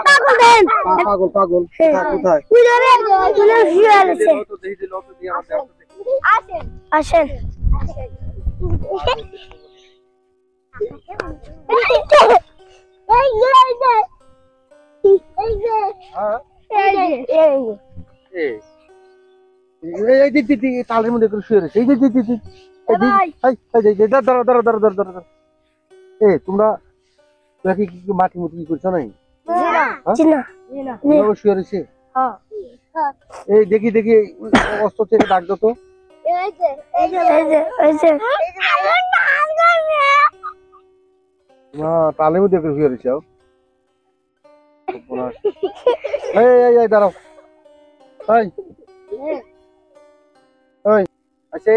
পাগল দেন পাগল পাগল কোথায় তুলে শুয়ে আছে আসেন আসেন তালের মধ্যে শুয়ে রয়েছে তোমরা কি মাটি মুটি কি করছো নাই শুয়ে রয়েছে এই দেখি দেখি অস্ত্র থেকে ডাক দো তো তালের মধ্যে শুয়ে রয়েছে দাঁড়াও আচ্ছা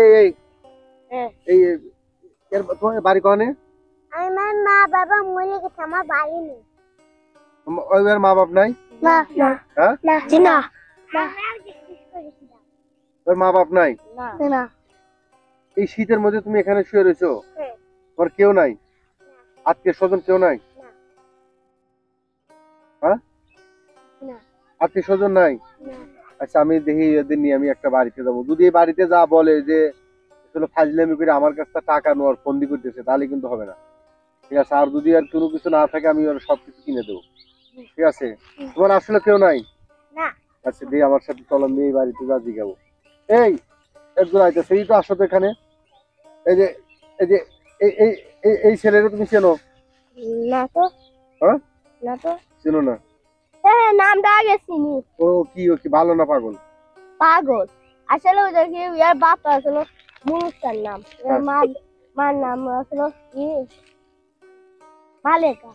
তোমার বাড়ি কনে আমার মা বাবা মরে গেছে আমার বাড়ি নেই ওই মা বাপ নাই না না হ্যাঁ না না ওর মা বাপ নাই না এই শীতের মধ্যে তুমি এখানে শুয়ে রয়েছো তোমার কেউ নাই আত্মীয় স্বজন কেউ নাই হ্যাঁ আত্মীয় স্বজন নাই আচ্ছা আমি দেখি এদের নিয়ে আমি একটা বাড়িতে যাবো যদি এই বাড়িতে যা বলে যে ফাজলামি করে আমার কাছে টাকা নেওয়ার ফন্দি করতেছে তাহলে কিন্তু হবে না ঠিক আছে আর যদি আর কোনো কিছু না থাকে আমি ওর সবকিছু কিনে দেবো ঠিক আছে তোমার আসলে কেউ নাই আচ্ছা দিয়ে আমার সাথে চলো আমি এই বাড়িতে যা জিগাবো এই একজন আইতেছে এই তো আসো তো এখানে এই যে এই যে এই ছেলেটা তুমি চেনো না তো হ্যাঁ না তো চেনো না নামটা আগে চিনি ও কি ভালো না পাগল পাগল আসলে ওই দেখি ইয়ার বাপ আসলে মুনুস্তার নাম মার নাম আসলে কি মালেকা